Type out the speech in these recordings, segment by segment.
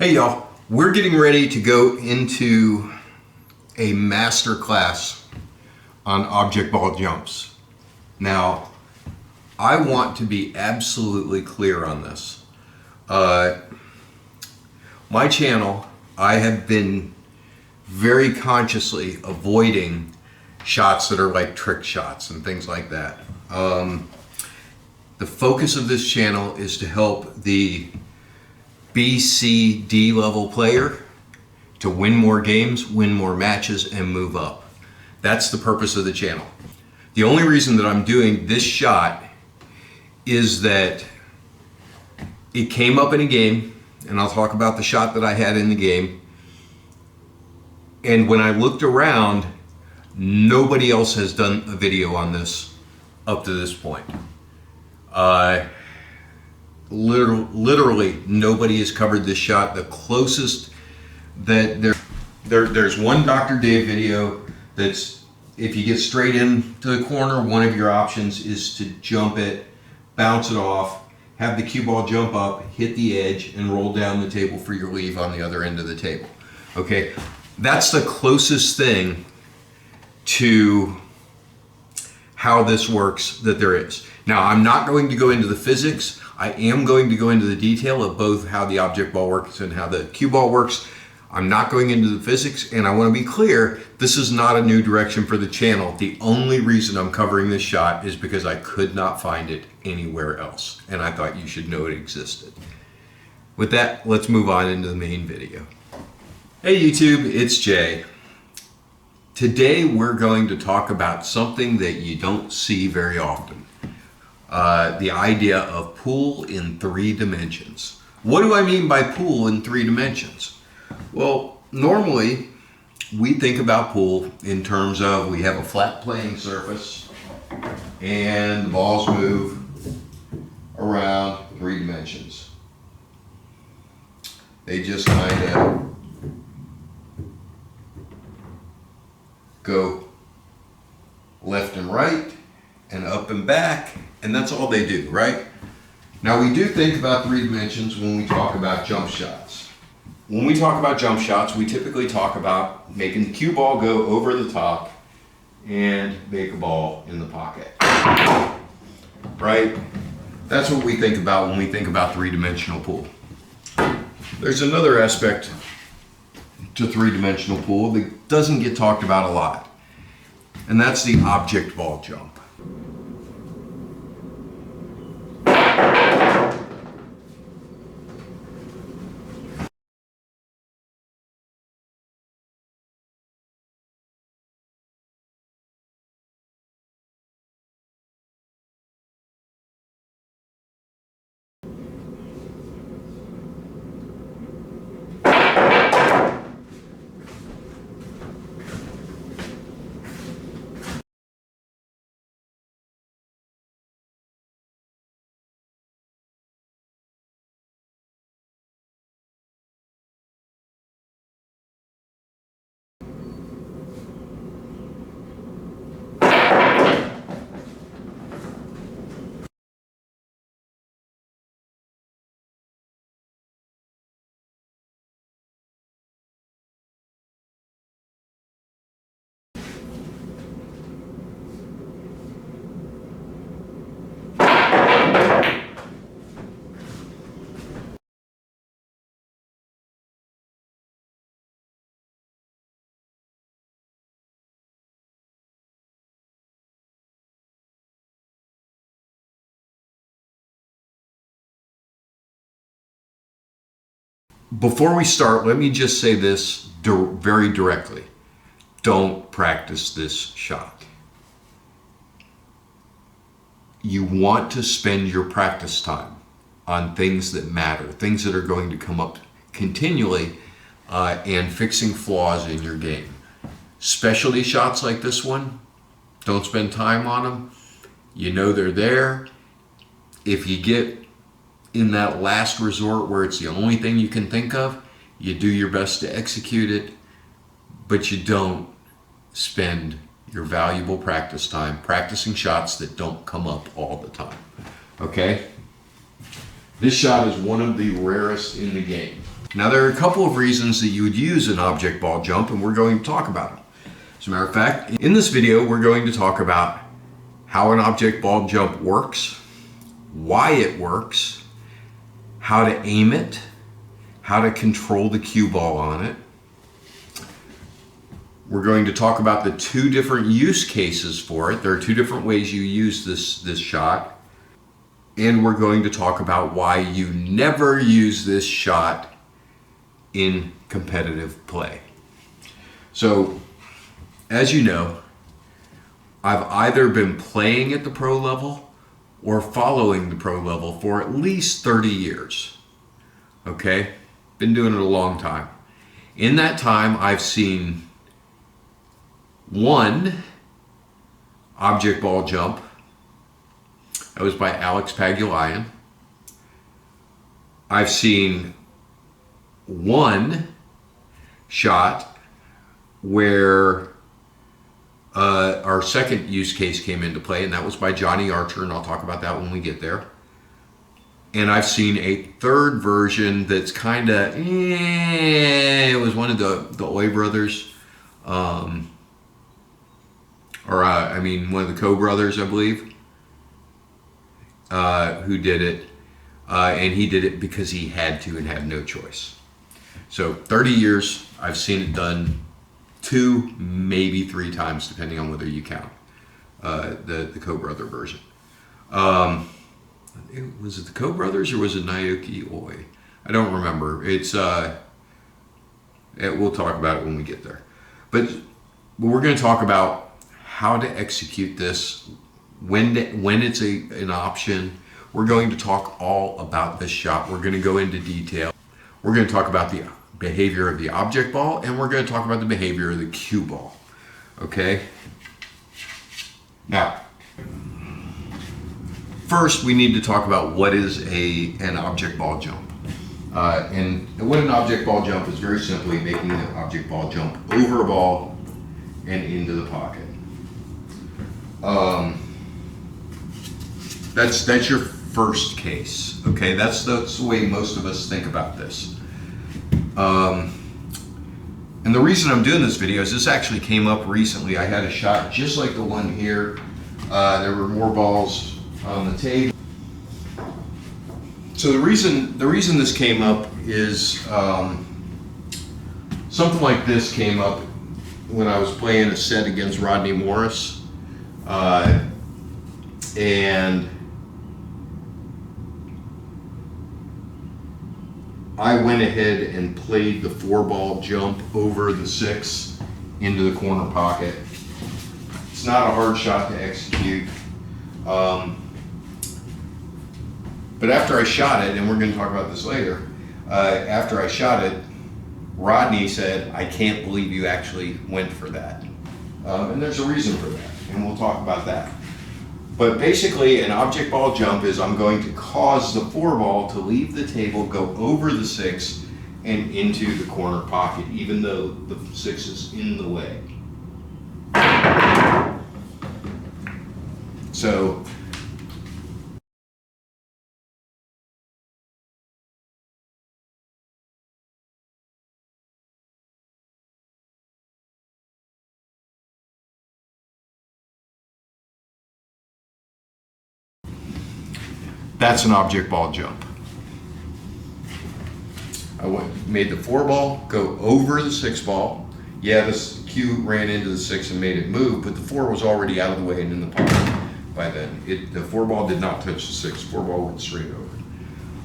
Hey y'all, we're getting ready to go into a master class on object ball jumps. Now, I want to be absolutely clear on this. My channel, I have been very consciously avoiding shots that are like trick shots and things like that. The focus of this channel is to help the B, C, D level player to win more games, win more matches, and move up. That's the purpose of the channel. The only reason that I'm doing this shot is that it came up in a game, and I'll talk about the shot that I had in the game. And when I looked around, nobody else has done a video on this up to this point. Literally nobody has covered this shot. The closest that there's one Dr. Dave video that's, if you get straight into the corner, one of your options is to jump it, bounce it off, have the cue ball jump up, hit the edge, and roll down the table for your leave on the other end of the table. Okay, that's the closest thing to how this works that there is. Now, I'm not going to go into the physics. I am going to go into the detail of both how the object ball works and how the cue ball works. I'm not going into the physics, and I want to be clear, this is not a new direction for the channel. The only reason I'm covering this shot is because I could not find it anywhere else, and I thought you should know it existed. With that, let's move on into the main video. Hey YouTube, it's Jay. Today we're going to talk about something that you don't see very often. The idea of pool in 3 dimensions. What do I mean by pool in 3 dimensions? Well, normally we think about pool in terms of we have a flat playing surface and the balls move around 3 dimensions. They just kind of go left and right and up and back, and that's all they do, right? Now, we do think about 3 dimensions when we talk about jump shots. When we talk about jump shots, we typically talk about making the cue ball go over the top and make a ball in the pocket, right? That's what we think about when we think about 3-dimensional pool. There's another aspect to 3-dimensional pool that doesn't get talked about a lot, and that's the object ball jump. Before we start, let me just say this very directly. Don't practice this shot. You want to spend your practice time on things that matter, things that are going to come up continually, and fixing flaws in your game. Specialty shots like this one, don't spend time on them. You know they're there. If you get in that last resort where it's the only thing you can think of, you do your best to execute it, but you don't spend your valuable practice time practicing shots that don't come up all the time. Okay? This shot is one of the rarest in the game. Now there are a couple of reasons that you would use an object ball jump, and we're going to talk about them. As a matter of fact, in this video we're going to talk about how an object ball jump works, why it works, how to aim it, how to control the cue ball on it. We're going to talk about the two different use cases for it. There are two different ways you use this shot. And we're going to talk about why you never use this shot in competitive play. So, as you know, I've either been playing at the pro level or following the pro level for at least 30 years. Okay? Been doing it a long time. In that time, I've seen one object ball jump. That was by Alex Pagulayan. I've seen one shot where our second use case came into play, and that was by Johnny Archer, and I'll talk about that when we get there. And I've seen a third version that's kind of, it was one of the Oy brothers, one of the Coe brothers, I believe, who did it. And he did it because he had to and had no choice. So 30 years, I've seen it done 2, maybe 3 times, depending on whether you count the Coe brother version. Was it the Coe brothers or was it Naoki Oy? I don't remember. It's we'll talk about it when we get there. But we're going to talk about how to execute this, when it's an option. We're going to talk all about this shot. We're going to go into detail. We're going to talk about the behavior of the object ball, and we're going to talk about the behavior of the cue ball. Okay? Now, first we need to talk about what is an object ball jump. And what an object ball jump is very simply making the object ball jump over a ball and into the pocket. That's your first case, okay? That's the way most of us think about this. And the reason I'm doing this video is this actually came up recently. I had a shot just like the one here. There were more balls on the table. So the reason this came up is something like this came up when I was playing a set against Rodney Morris. And I went ahead and played the 4-ball jump over the 6 into the corner pocket. It's not a hard shot to execute. But after I shot it, and we're going to talk about this later, after I shot it, Rodney said, "I can't believe you actually went for that." And there's a reason for that, and we'll talk about that. But basically, an object ball jump is I'm going to cause the 4-ball to leave the table, go over the 6, and into the corner pocket, even though the 6 is in the way. So that's an object ball jump. I made the 4-ball go over the 6-ball. Yeah, this cue ran into the 6 and made it move, but the 4 was already out of the way and in the pocket by then. The 4-ball did not touch the 6. 4-ball went straight over.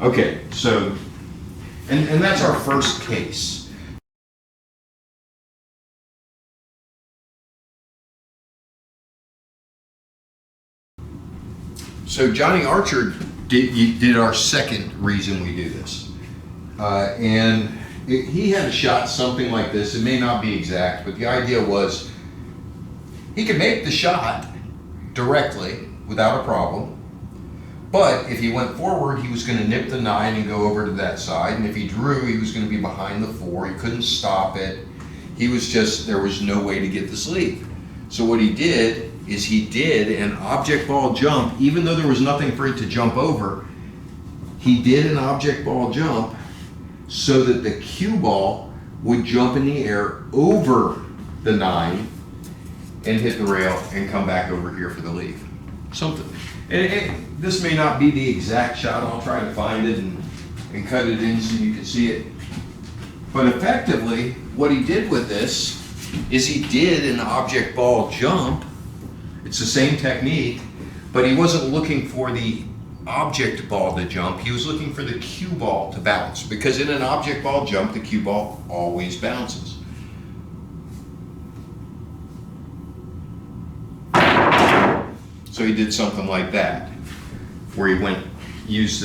Okay, so, and that's our first case. So Johnny Archer did our second reason we do this. He had a shot something like this. It may not be exact, but the idea was he could make the shot directly without a problem. But if he went forward, he was going to nip the 9 and go over to that side. And if he drew, he was going to be behind the 4. He couldn't stop it. There was no way to get the sleeve. So what he did is he did an object ball jump, even though there was nothing for it to jump over. He did an object ball jump so that the cue ball would jump in the air over the 9 and hit the rail and come back over here for the leave. Something. And this may not be the exact shot. I'll try to find it and cut it in so you can see it. But effectively, what he did with this is he did an object ball jump. It's the same technique, but he wasn't looking for the object ball to jump. He was looking for the cue ball to bounce, because in an object ball jump, the cue ball always bounces. So he did something like that, where he used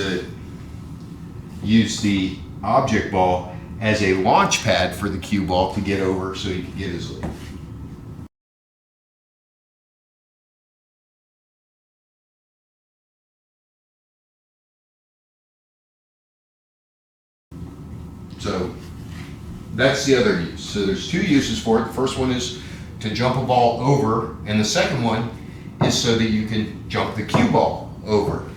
the object ball as a launch pad for the cue ball to get over so he could get his lead. So that's the other use. So there's two uses for it. The first one is to jump a ball over, and the second one is so that you can jump the cue ball over.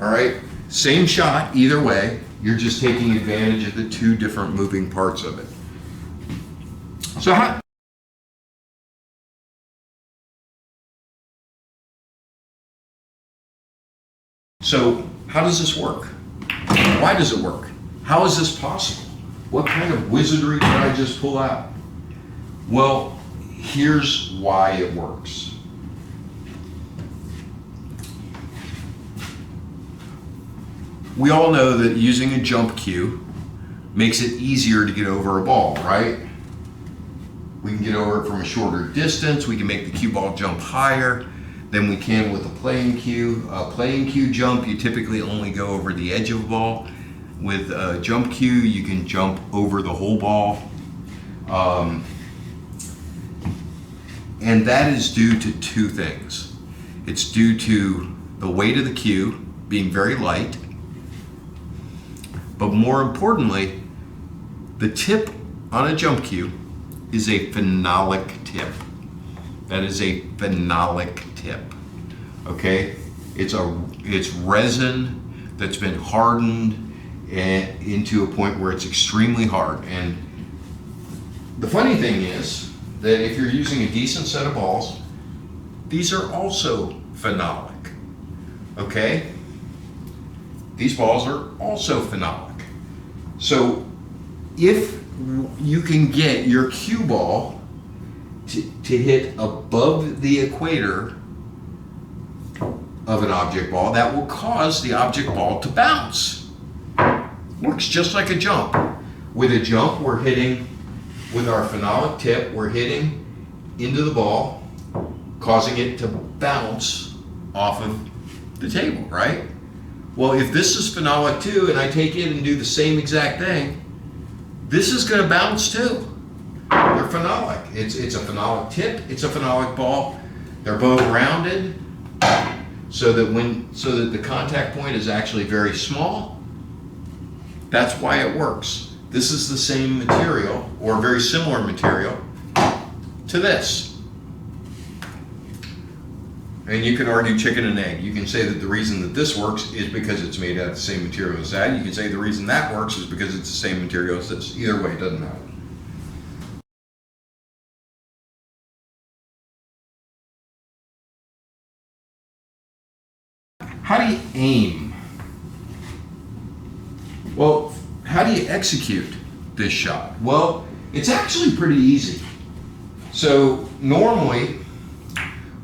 All right, same shot either way. You're just taking advantage of the two different moving parts of it. So how does this work? Why does it work? How is this possible? What kind of wizardry did I just pull out? Well, here's why it works. We all know that using a jump cue makes it easier to get over a ball, right? We can get over it from a shorter distance. We can make the cue ball jump higher than we can with a playing cue. A playing cue jump, you typically only go over the edge of a ball. With a jump cue, you can jump over the whole ball. And that is due to two things. It's due to the weight of the cue being very light, but more importantly, the tip on a jump cue is a phenolic tip. That is a phenolic tip, okay? It's resin that's been hardened into a point where it's extremely hard. And the funny thing is that if you're using a decent set of balls, these are also phenolic, okay? These balls are also phenolic. So if you can get your cue ball to hit above the equator of an object ball, that will cause the object ball to bounce. Works just like a jump. With a jump, we're hitting, with our phenolic tip, we're hitting into the ball, causing it to bounce off of the table, right? Well, if this is phenolic too, and I take it and do the same exact thing, this is going to bounce too. They're phenolic. It's a phenolic tip. It's a phenolic ball. They're both rounded, so that the contact point is actually very small. That's why it works. This is the same material, or very similar material, to this. And you can argue chicken and egg. You can say that the reason that this works is because it's made out of the same material as that. You can say the reason that works is because it's the same material as this. Either way, it doesn't matter. How do you aim? Well, how do you execute this shot? Well, it's actually pretty easy. So normally,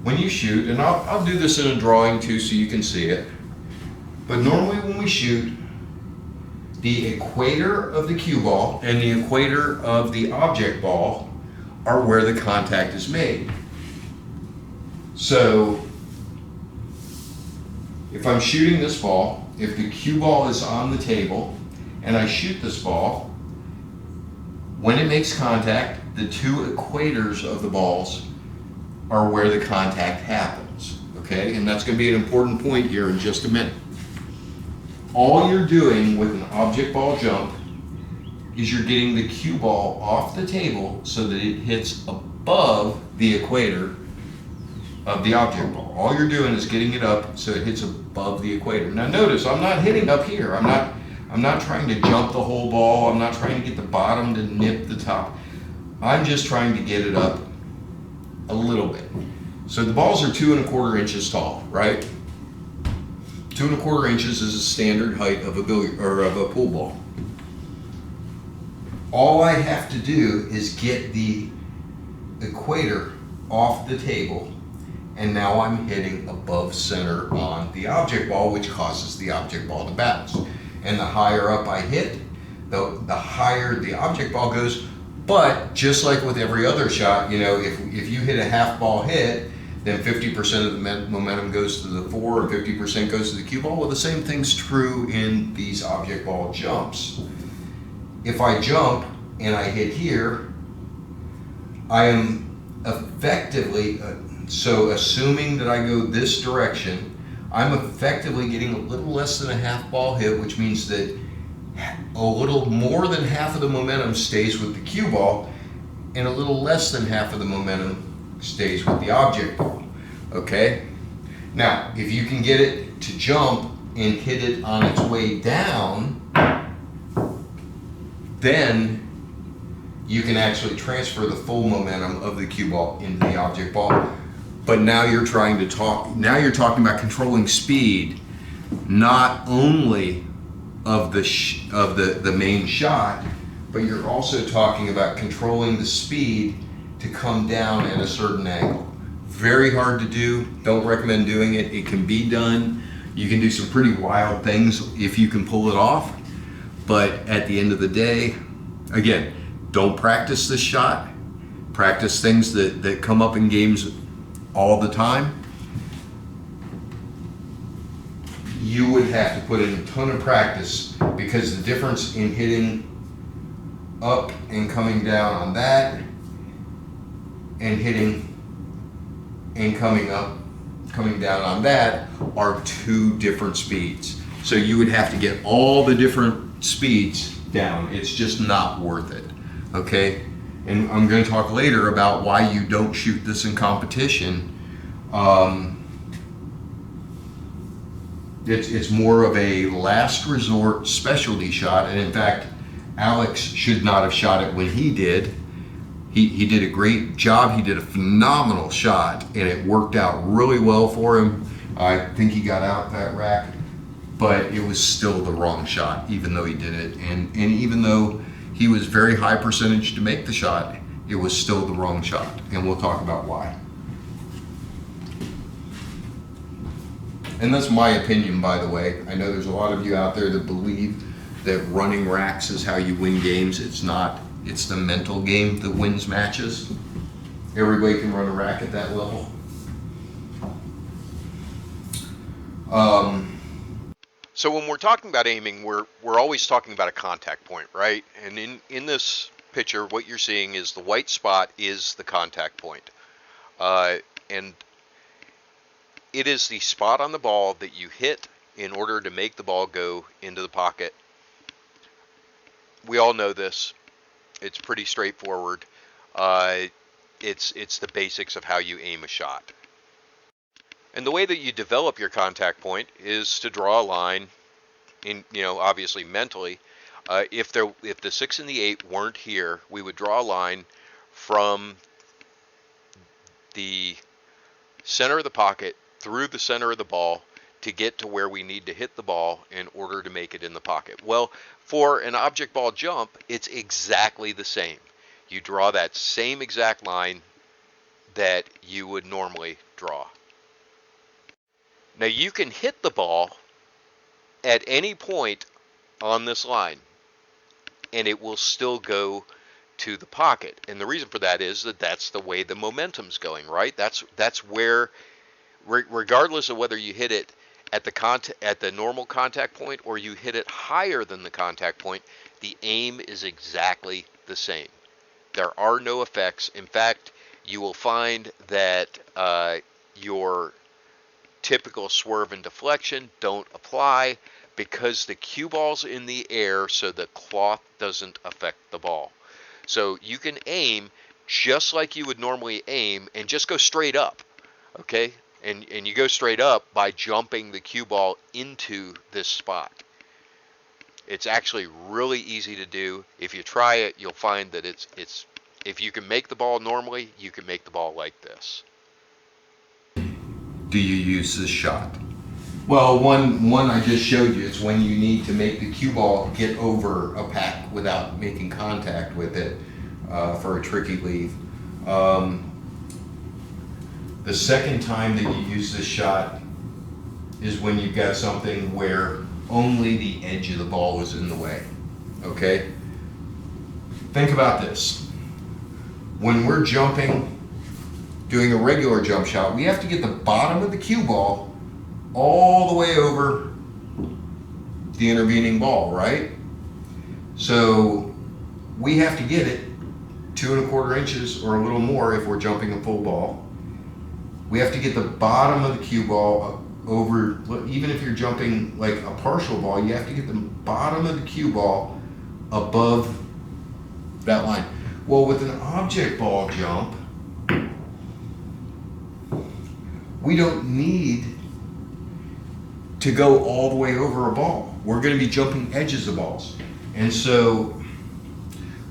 when you shoot, and I'll do this in a drawing too so you can see it, but normally when we shoot, the equator of the cue ball and the equator of the object ball are where the contact is made. So if I'm shooting this ball, if the cue ball is on the table and I shoot this ball, when it makes contact, the two equators of the balls are where the contact happens, okay? And that's going to be an important point here in just a minute. All you're doing with an object ball jump is you're getting the cue ball off the table so that it hits above the equator of the object ball. All you're doing is getting it up so it hits above the equator. Now notice, I'm not hitting up here. I'm I'm not trying to jump the whole ball. I'm not trying to get the bottom to nip the top. I'm just trying to get it up a little bit. So the balls are 2¼ inches tall, right? 2¼ inches is a standard height of a billiard or of a pool ball. All I have to do is get the equator off the table, and now I'm hitting above center on the object ball, which causes the object ball to bounce. And the higher up I hit, the higher the object ball goes. But just like with every other shot, you know, if you hit a half ball hit, then 50% of the momentum goes to the 4 and 50% goes to the cue ball. Well, the same thing's true in these object ball jumps. If I jump and I hit here, I am effectively, so assuming that I go this direction, I'm effectively getting a little less than a half ball hit, which means that a little more than half of the momentum stays with the cue ball and a little less than half of the momentum stays with the object ball. Okay? Now, if you can get it to jump and hit it on its way down, then you can actually transfer the full momentum of the cue ball into the object ball. But now you're talking about controlling speed, not only of the main shot, but you're also talking about controlling the speed to come down at a certain angle. Very hard to do. Don't recommend doing it. It can be done. You can do some pretty wild things if you can pull it off. But at the end of the day, again, don't practice this shot. Practice things that come up in games all the time. You would have to put in a ton of practice, because the difference in hitting up and coming down on that and hitting and coming up, coming down on that are two different speeds. So you would have to get all the different speeds down. It's just not worth it. Okay? And I'm going to talk later about why you don't shoot this in competition. It's more of a last resort specialty shot, and in fact, Alex should not have shot it when he did. He did a great job. He did a phenomenal shot, and it worked out really well for him. I think he got out that rack, but it was still the wrong shot, even though he did it. And even though he was very high percentage to make the shot, it was still the wrong shot, and we'll talk about why. And that's my opinion, by the way. I know there's a lot of you out there that believe that running racks is how you win games. It's not. It's the mental game that wins matches. Everybody can run a rack at that level. So when we're talking about aiming, we're always talking about a contact point, right? And in this picture, what you're seeing is the white spot is the contact point. And it is the spot on the ball that you hit in order to make the ball go into the pocket. We all know this. It's pretty straightforward. It's the basics of how you aim a shot. And the way that you develop your contact point is to draw a line in, obviously mentally. If the 6 and the 8 weren't here, we would draw a line from the center of the pocket through the center of the ball to get to where we need to hit the ball in order to make it in the pocket. Well, for an object ball jump, it's exactly the same. You draw that same exact line that you would normally draw. Now you can hit the ball at any point on this line, and it will still go to the pocket. And the reason for that is that that's the way the momentum's going, right? That's where, regardless of whether you hit it at the normal contact point or you hit it higher than the contact point, the aim is exactly the same. There are no effects. In fact, you will find that your typical swerve and deflection don't apply because the cue ball's in the air, so the cloth doesn't affect the ball. So you can aim just like you would normally aim and just go straight up, okay? And you go straight up by jumping the cue ball into this spot. It's actually really easy to do. If you try it, you'll find that it's if you can make the ball normally, you can make the ball like this. Do you use this shot? Well, one I just showed you. It's when you need to make the cue ball get over a pack without making contact with it for a tricky leave. The second time that you use this shot is when you've got something where only the edge of the ball is in the way. Okay? Think about this. When we're jumping, doing a regular jump shot, we have to get the bottom of the cue ball all the way over the intervening ball, right? So we have to get it 2 1/4 inches or a little more if we're jumping a full ball. We have to get the bottom of the cue ball over, even if you're jumping like a partial ball, you have to get the bottom of the cue ball above that line. Well, with an object ball jump, we don't need to go all the way over a ball. We're going to be jumping edges of balls. And so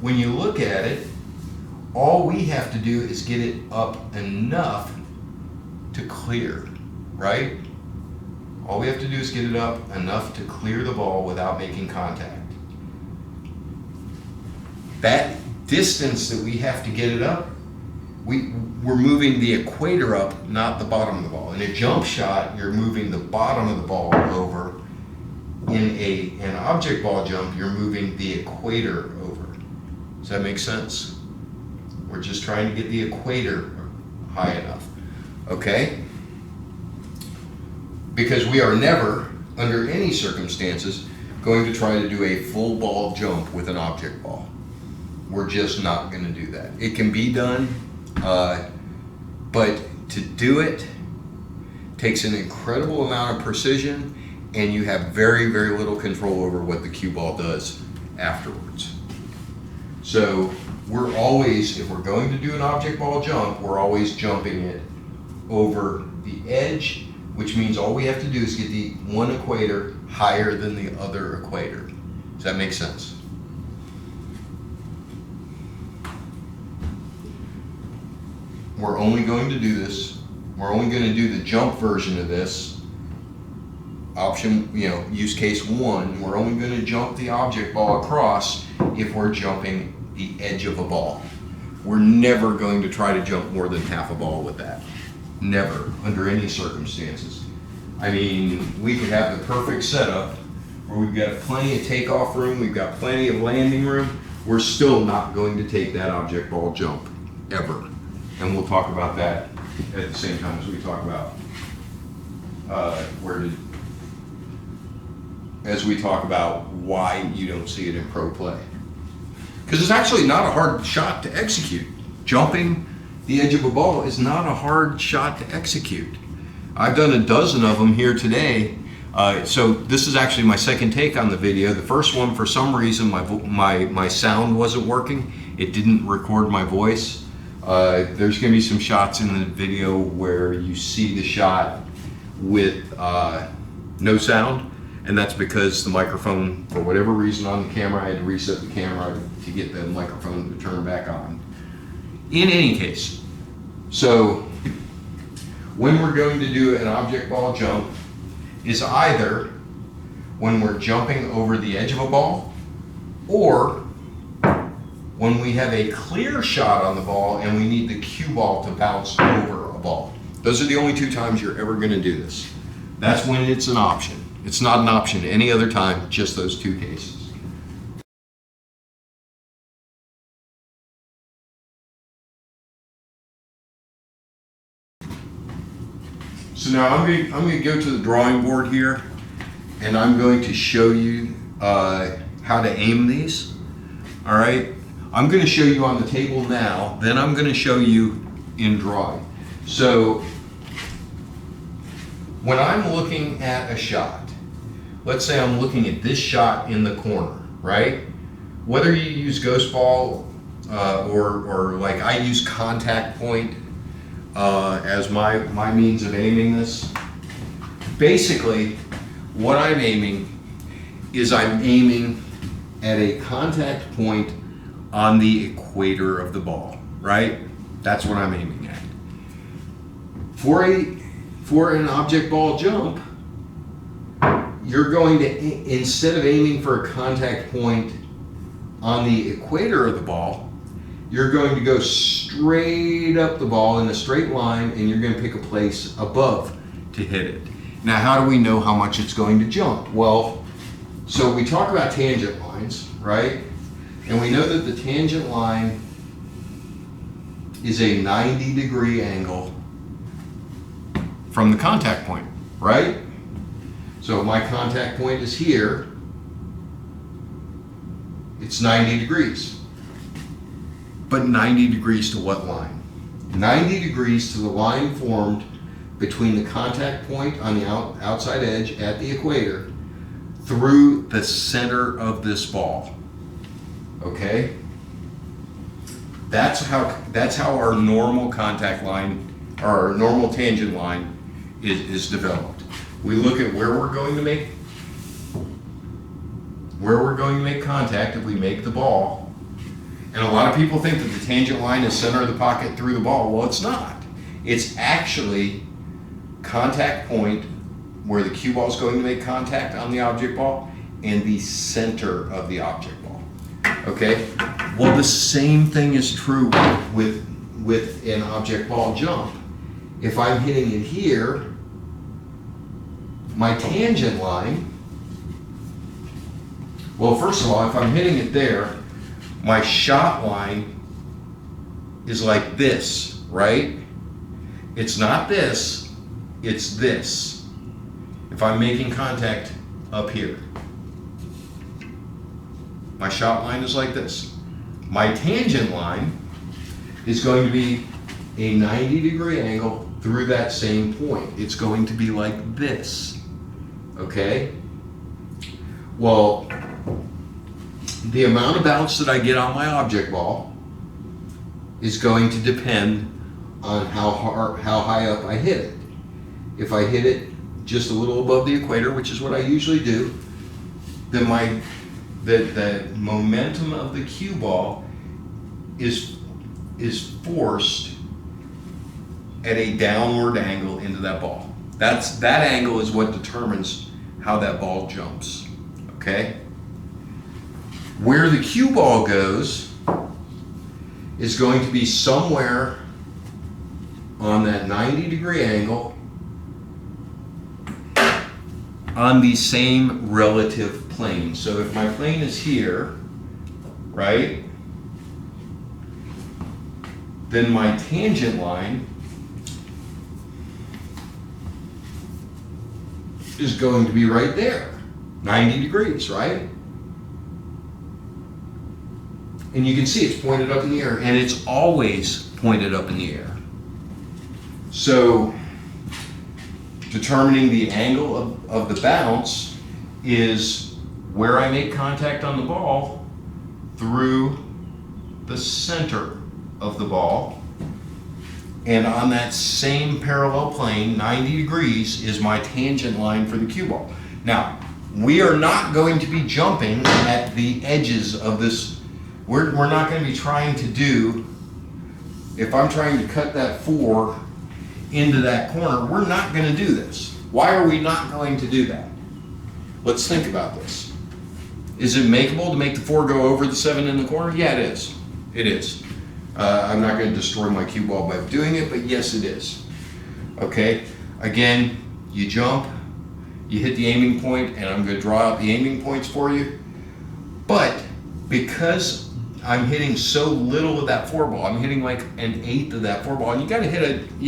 when you look at it, all we have to do is get it up enough to clear, right? All we have to do is get it up enough to clear the ball without making contact. That distance that we have to get it up, we're moving the equator up, not the bottom of the ball. In a jump shot, you're moving the bottom of the ball over. In an object ball jump, you're moving the equator over. Does that make sense? We're just trying to get the equator high enough. Okay? Because we are never, under any circumstances, going to try to do a full ball jump with an object ball. We're just not going to do that. It can be done, but to do it takes an incredible amount of precision, and you have very, very little control over what the cue ball does afterwards. So we're always, if we're going to do an object ball jump, we're always jumping it over the edge, which means all we have to do is get the one equator higher than the other equator. Does that make sense? We're only going to do this. We're only going to do the jump version of this. Option, use case 1, we're only going to jump the object ball across if we're jumping the edge of a ball. We're never going to try to jump more than half a ball with that. Never, under any circumstances. I mean, we could have the perfect setup where we've got plenty of takeoff room, we've got plenty of landing room. We're still not going to take that object ball jump, ever. And we'll talk about that at the same time as we talk about as we talk about why you don't see it in pro play. Because it's actually not a hard shot to execute. Jumping the edge of a ball is not a hard shot to execute. I've done a dozen of them here today. So this is actually my second take on the video. The first one, for some reason, my sound wasn't working. It didn't record my voice. There's going to be some shots in the video where you see the shot with no sound, and that's because the microphone, for whatever reason on the camera, I had to reset the camera to get the microphone to turn back on. In any case, so when we're going to do an object ball jump is either when we're jumping over the edge of a ball, or when we have a clear shot on the ball and we need the cue ball to bounce over a ball. Those are the only 2 times you're ever going to do this. That's when it's an option. It's not an option any other time, just those 2 cases. So now I'm going to go to the drawing board here, and I'm going to show you how to aim these. All right? I'm going to show you on the table now, then I'm going to show you in drawing. So when I'm looking at a shot, let's say I'm looking at this shot in the corner, right? Whether you use ghost ball or like I use contact point as my means of aiming this, basically what I'm aiming is I'm aiming at a contact point on the equator of the ball, right? That's what I'm aiming at. For an object ball jump, you're going to, instead of aiming for a contact point on the equator of the ball, you're going to go straight up the ball in a straight line, and you're going to pick a place above to hit it. Now, how do we know how much it's going to jump? Well, so we talk about tangent lines, right? And we know that the tangent line is a 90-degree angle from the contact point, right? So if my contact point is here, it's 90 degrees. But 90 degrees to what line? 90 degrees to the line formed between the contact point on the outside edge at the equator through the center of this ball. Okay? That's how our normal contact line, or our normal tangent line is developed. We look at where we're going to make contact if we make the ball. And a lot of people think that the tangent line is center of the pocket through the ball. Well, it's not. It's actually contact point where the cue ball is going to make contact on the object ball and the center of the object ball. Okay? Well, the same thing is true with an object ball jump. If I'm hitting it here, my tangent line, well, first of all, if I'm hitting it there, my shot line is like this, right? It's not this, it's this. If I'm making contact up here, my shot line is like this. My tangent line is going to be a 90-degree angle through that same point. It's going to be like this, okay? Well, the amount of bounce that I get on my object ball is going to depend on how high up I hit it. If I hit it just a little above the equator, which is what I usually do, then the momentum of the cue ball is forced at a downward angle into that ball. That angle is what determines how that ball jumps. Okay? Where the cue ball goes is going to be somewhere on that 90-degree angle on the same relative plane. So if my plane is here, right, then my tangent line is going to be right there, 90 degrees, right? And you can see it's pointed up in the air, and it's always pointed up in the air. So determining the angle of the bounce is where I make contact on the ball through the center of the ball. And on that same parallel plane, 90 degrees, is my tangent line for the cue ball. Now, we are not going to be jumping at the edges of this. We're not going to be trying to do, if I'm trying to cut that 4 into that corner, we're not going to do this. Why are we not going to do that? Let's think about this. Is it makeable to make the 4 go over the 7 in the corner? Yeah, it is. It is. I'm not going to destroy my cue ball by doing it, but yes, it is. Okay? Again, you jump, you hit the aiming point, and I'm going to draw out the aiming points for you. But because I'm hitting so little of that 4 ball, I'm hitting like an 1/8 of that 4 ball, and you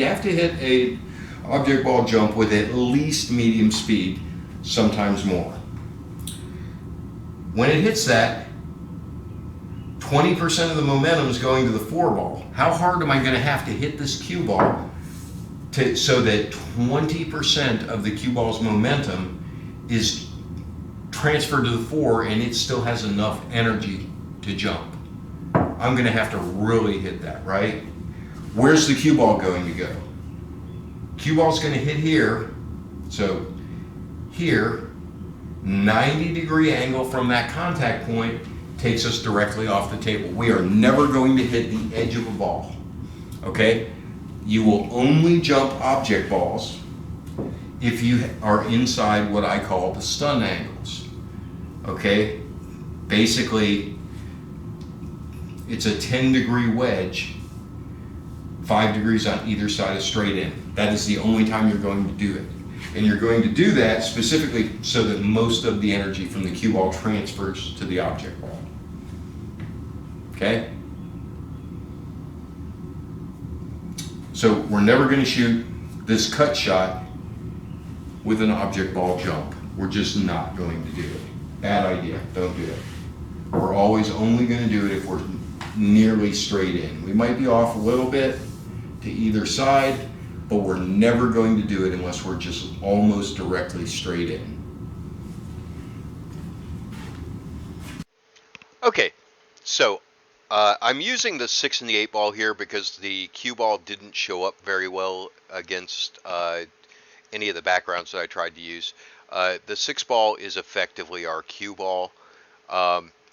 have to hit a object ball jump with at least medium speed, sometimes more. When it hits that, 20% of the momentum is going to the 4 ball. How hard am I going to have to hit this cue ball so that 20% of the cue ball's momentum is transferred to the 4 and it still has enough energy to jump? I'm going to have to really hit that, right? Where's the cue ball going to go? Cue ball's going to hit here, so here. 90-degree angle from that contact point takes us directly off the table. We are never going to hit the edge of a ball. Okay? You will only jump object balls if you are inside what I call the stun angles. Okay? Basically, it's a 10-degree wedge, 5 degrees on either side of straight in. That is the only time you're going to do it. And you're going to do that specifically so that most of the energy from the cue ball transfers to the object ball. Okay? So we're never going to shoot this cut shot with an object ball jump. We're just not going to do it. Bad idea. Don't do it. We're always only going to do it if we're nearly straight in. We might be off a little bit to either side, but we're never going to do it unless we're just almost directly straight in. Okay, so I'm using the 6 and the 8 ball here because the cue ball didn't show up very well against any of the backgrounds that I tried to use. The 6 ball is effectively our cue ball.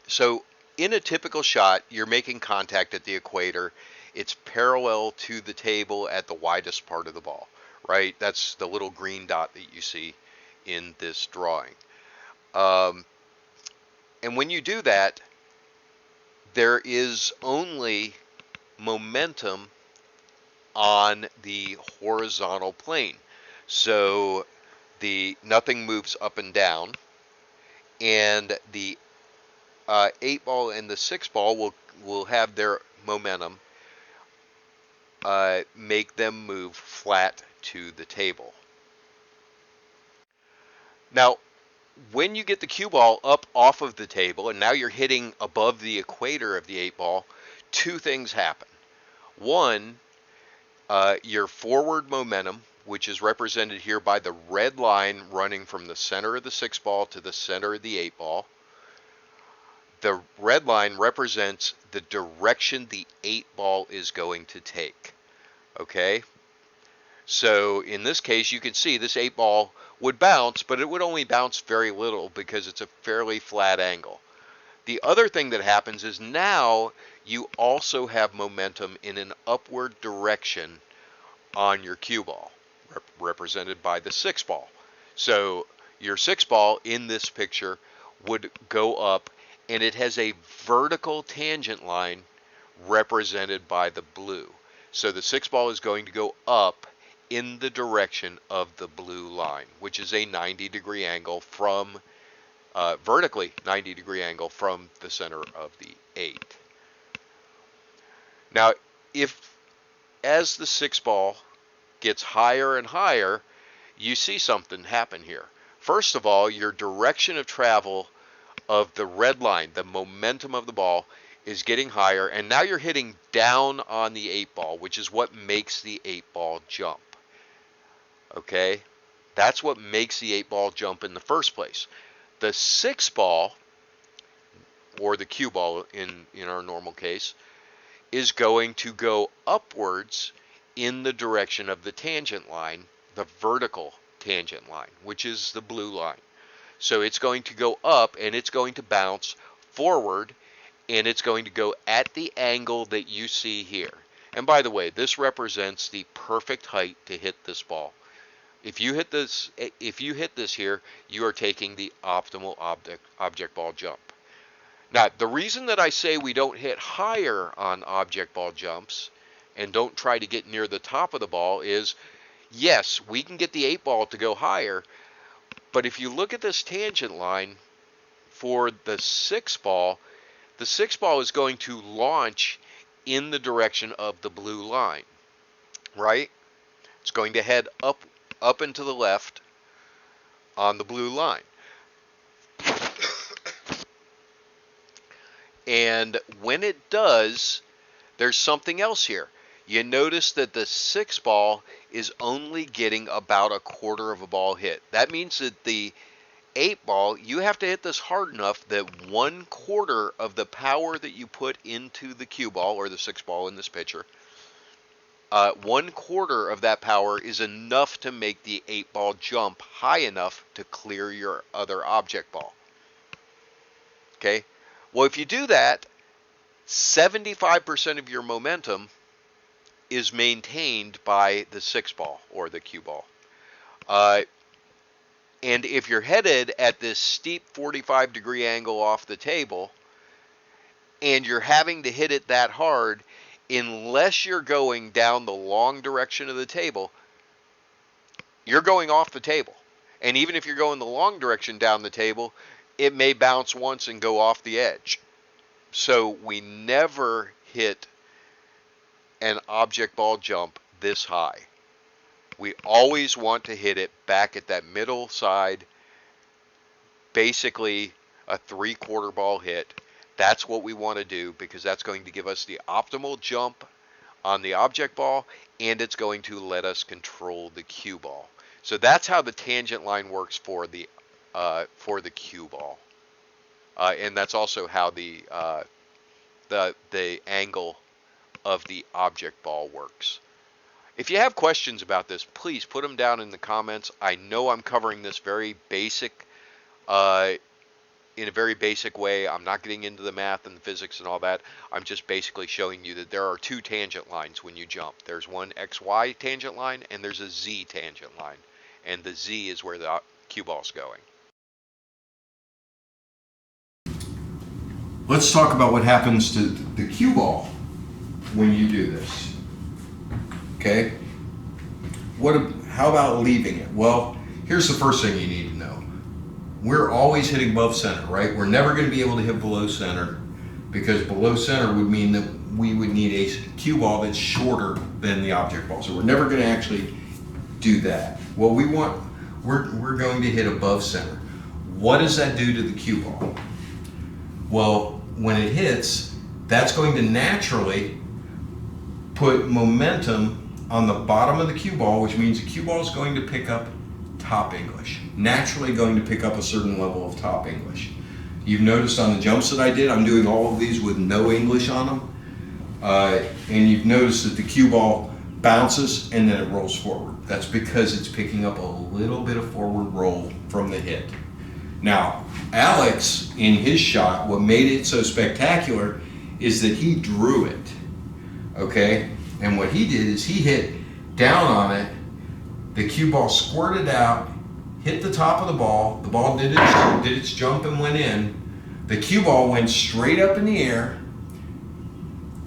So in a typical shot, you're making contact at the equator. It's parallel to the table at the widest part of the ball, right? That's the little green dot that you see in this drawing. And when you do that, there is only momentum on the horizontal plane. So nothing moves up and down, and the 8 ball and the 6 ball will have their momentum make them move flat to the table. Now, when you get the cue ball up off of the table and now you're hitting above the equator of the 8 ball, two things happen. One, your forward momentum, which is represented here by the red line running from the center of the 6 ball to the center of the 8 ball. The red line represents the direction the 8 ball is going to take. Okay? So in this case, you can see this 8 ball would bounce, but it would only bounce very little because it's a fairly flat angle. The other thing that happens is now you also have momentum in an upward direction on your cue ball, represented by the 6 ball. So your 6 ball in this picture would go up, and it has a vertical tangent line represented by the blue. So the 6 ball is going to go up in the direction of the blue line, which is a 90-degree angle from, vertically 90-degree angle from the center of the 8. Now, if as the 6 ball gets higher and higher, you see something happen here. First of all, your direction of travel of the red line, the momentum of the ball, is getting higher, and now you're hitting down on the 8 ball, which is what makes the 8 ball jump. Okay? That's what makes the 8 ball jump in the first place. The 6 ball, or the cue ball in our normal case, is going to go upwards in the direction of the tangent line, the vertical tangent line, which is the blue line. So it's going to go up, and it's going to bounce forward, and it's going to go at the angle that you see here. And by the way, this represents the perfect height to hit this ball. If you hit this here, you are taking the optimal object ball jump. Now, the reason that I say we don't hit higher on object ball jumps and don't try to get near the top of the ball is, yes, we can get the 8 ball to go higher, but if you look at this tangent line for the 6 ball is going to launch in the direction of the blue line, right? It's going to head up and to the left on the blue line. And when it does, there's something else here. You notice that the 6 ball is only getting about a quarter of a ball hit. That means that the 8 ball, you have to hit this hard enough that 1/4 of the power that you put into the cue ball, or the 6 ball in this picture, 1/4 of that power is enough to make the 8-ball jump high enough to clear your other object ball. Okay? Well, if you do that, 75% of your momentum is maintained by the 6-ball or the cue ball. And if you're headed at this steep 45-degree angle off the table and you're having to hit it that hard, unless you're going down the long direction of the table, you're going off the table. And even if you're going the long direction down the table, it may bounce once and go off the edge. So we never hit an object ball jump this high. We always want to hit it back at that middle side, basically a 3/4 ball hit. That's what we want to do, because that's going to give us the optimal jump on the object ball, and it's going to let us control the cue ball. So that's how the tangent line works for the cue ball, and that's also how the angle of the object ball works. If you have questions about this, please put them down in the comments. I know I'm covering this very basic, in a very basic way. I'm not getting into the math and the physics and all that. I'm just basically showing you that there are two tangent lines when you jump. There's one XY tangent line and there's a Z tangent line. And the Z is where the cue ball's going. Let's talk about what happens to the cue ball when you do this. Okay? How about leaving it? Well, here's the first thing you need to know. We're always hitting above center, right? We're never going to be able to hit below center, because below center would mean that we would need a cue ball that's shorter than the object ball. So we're never going to actually do that. What we want, we're going to hit above center. What does that do to the cue ball? Well, when it hits, that's going to naturally put momentum on the bottom of the cue ball, which means the cue ball is going to pick up top English. Naturally going to pick up a certain level of top English. You've noticed on the jumps that I did, I'm doing all of these with no English on them. And you've noticed that the cue ball bounces and then it rolls forward. That's because it's picking up a little bit of forward roll from the hit. Now, Alex, in his shot, what made it so spectacular is that he drew it. Okay? And what he did is he hit down on it, the cue ball squirted out, hit the top of the ball did its jump and went in, the cue ball went straight up in the air,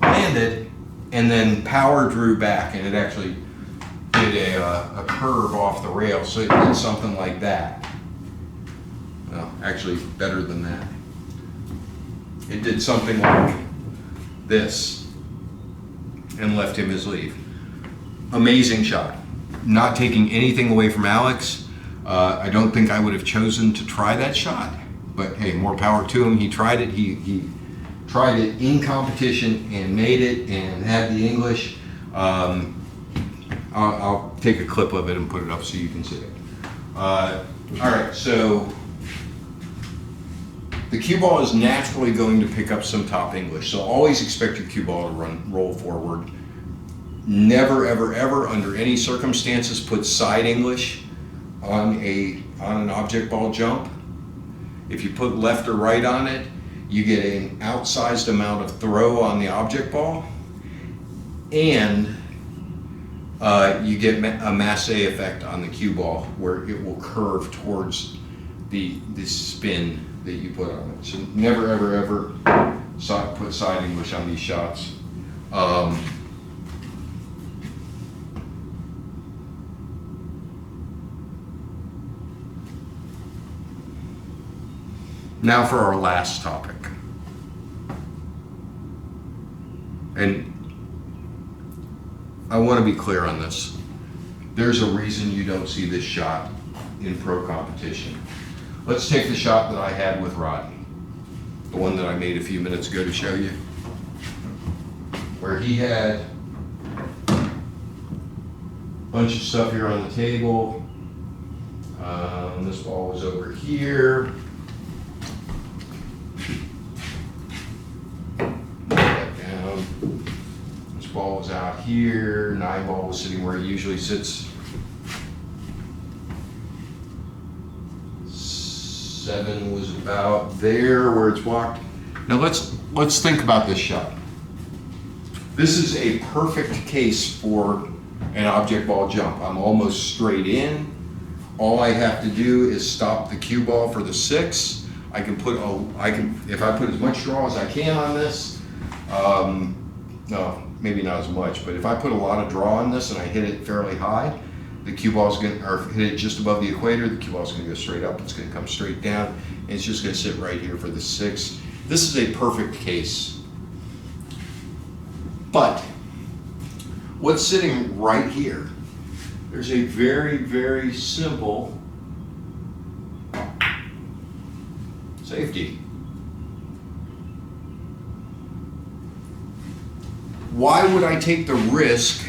landed, and then power drew back, and it actually did a curve off the rail, so it did something like that. Well, actually better than that. It did something like this and left him his leave. Amazing shot. Not taking anything away from Alex. I don't think I would have chosen to try that shot, but hey, more power to him. He tried it. He tried it in competition and made it and had the English. I'll take a clip of it and put it up so you can see it. All right, so the cue ball is naturally going to pick up some top English, so always expect your cue ball to roll forward. Never, ever, ever, under any circumstances, put side English on an object ball jump. If you put left or right on it, you get an outsized amount of throw on the object ball, and you get a masse effect on the cue ball where it will curve towards the spin that you put on it. So never, ever, ever put side English on these shots. Now for our last topic. And I want to be clear on this. There's a reason you don't see this shot in pro competition. Let's take the shot that I had with Rodney, the one that I made a few minutes ago to show you, where he had a bunch of stuff here on the table. This ball was over here. ball was out here, 9 ball was sitting where it usually sits. 7 was about there where it's blocked. Now let's think about this shot. This is a perfect case for an object ball jump. I'm almost straight in. All I have to do is stop the cue ball for the 6. I can if I put as much draw as I can on this, no, maybe not as much, but if I put a lot of draw on this and I hit it fairly high, the cue ball's gonna, or hit it just above the equator, the cue ball's gonna go straight up, it's gonna come straight down, and it's just gonna sit right here for the 6. This is a perfect case. But what's sitting right here? There's a very, very simple safety. Why would I take the risk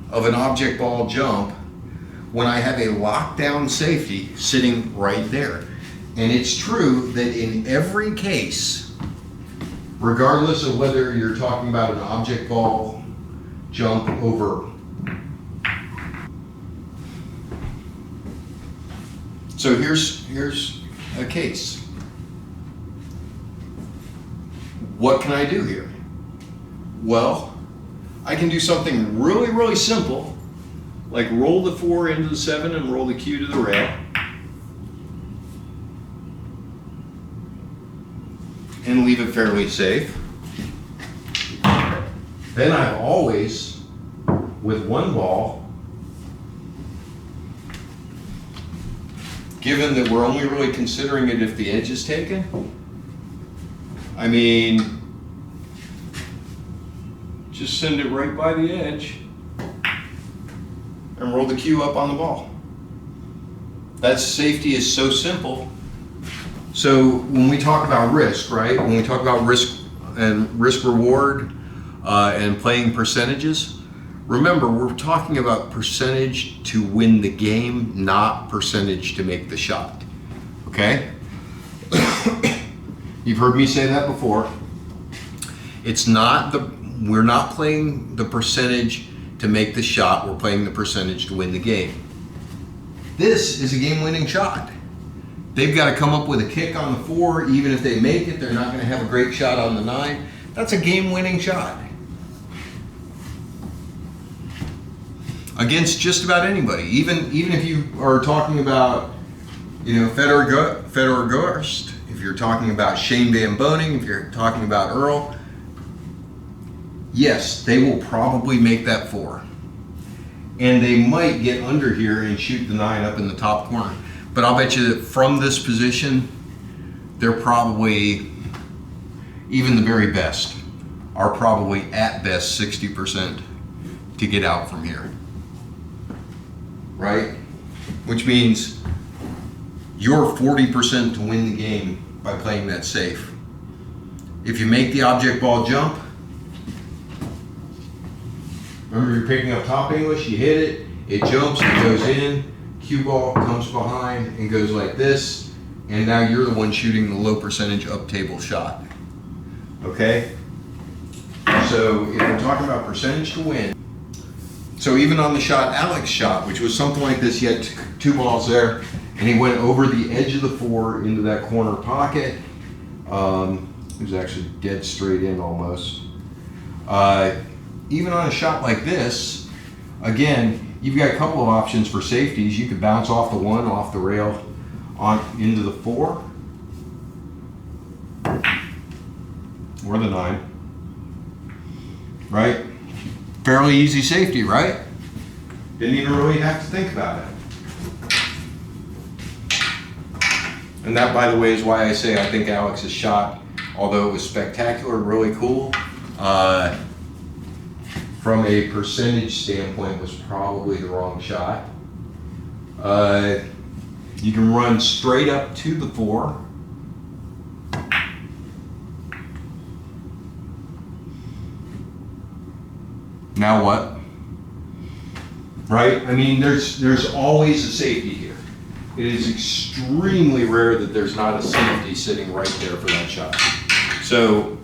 of an object ball jump when I have a lockdown safety sitting right there? And it's true that in every case, regardless of whether you're talking about an object ball jump over. So here's a case. What can I do here? Well, I can do something really, really simple, like roll the 4 into the 7 and roll the cue to the rail. And leave it fairly safe. Then I've always, with 1 ball, given that we're only really considering it if the edge is taken, I mean, just send it right by the edge and roll the cue up on the ball. That safety is so simple. So when we talk about risk, right? When we talk about risk and risk reward and playing percentages, remember we're talking about percentage to win the game, not percentage to make the shot. Okay? You've heard me say that before. We're not playing the percentage to make the shot, we're playing the percentage to win the game. This is a game-winning shot. They've got to come up with a kick on the 4. Even if they make it, they're not going to have a great shot on the 9. That's a game-winning shot against just about anybody. Even if you are talking about, Federer Ghost, if you're talking about Shane Van Boening, if you're talking about Earl, yes, they will probably make that 4. And they might get under here and shoot the 9 up in the top corner. But I'll bet you that from this position, they're probably, even the very best, are probably at best 60% to get out from here. Right? Which means you're 40% to win the game by playing that safe. If you make the object ball jump, remember you're picking up top English, you hit it, it jumps, it goes in, cue ball comes behind and goes like this, and now you're the one shooting the low percentage up table shot. Okay? So if we're talking about percentage to win, so even on the shot Alex shot, which was something like this, he had 2 balls there, and he went over the edge of the 4 into that corner pocket. It was actually dead straight in almost. Even on a shot like this, again, you've got a couple of options for safeties. You could bounce off the 1, off the rail, on into the 4, or the 9, right? Fairly easy safety, right? Didn't even really have to think about it. And that, by the way, is why I say I think Alex's shot, although it was spectacular, really cool, from a percentage standpoint, was probably the wrong shot. You can run straight up to the 4. Now what? Right? I mean, there's always a safety here. It is extremely rare that there's not a safety sitting right there for that shot. So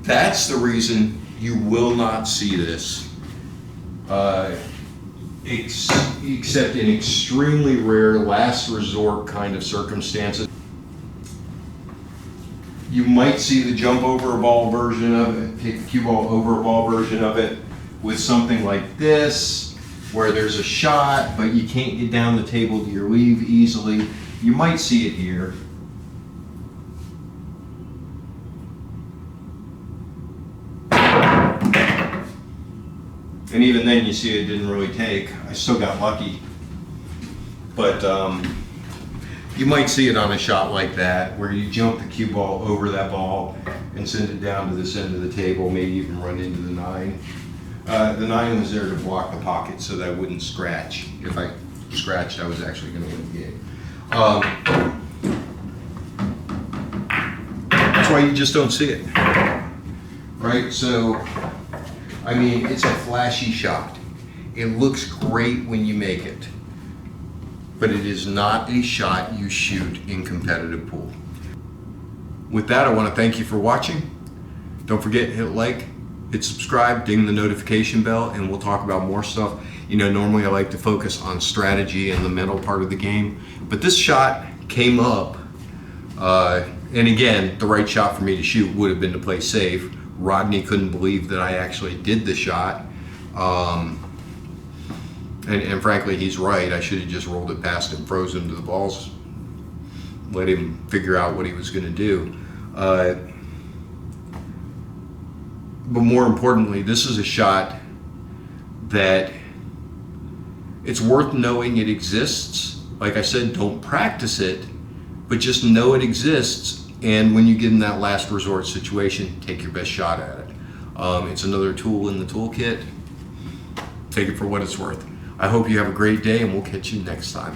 that's the reason You will not see this, except in extremely rare last resort kind of circumstances. You might see the jump over a ball version of it, take the cue ball over a ball version of it with something like this, where there's a shot, but you can't get down the table to your leave easily. You might see it here. And even then you see it didn't really take. I still got lucky. But you might see it on a shot like that, where you jump the cue ball over that ball and send it down to this end of the table, maybe even run into the 9. The 9 was there to block the pocket so that I wouldn't scratch. If I scratched, I was actually going to win the game. That's why you just don't see it. Right? So, I mean, it's a flashy shot. It looks great when you make it, but it is not a shot you shoot in competitive pool. With that, I want to thank you for watching. Don't forget, hit like, hit subscribe, ding the notification bell, and we'll talk about more stuff. You know, normally I like to focus on strategy and the mental part of the game, but this shot came up, and again, the right shot for me to shoot would have been to play safe. Rodney couldn't believe that I actually did the shot. And frankly, he's right. I should have just rolled it past him, froze him to the balls, let him figure out what he was going to do. But more importantly, this is a shot that it's worth knowing it exists. Like I said, don't practice it, but just know it exists. And when you get in that last resort situation, take your best shot at it. It's another tool in the toolkit. Take it for what it's worth. I hope you have a great day, and we'll catch you next time.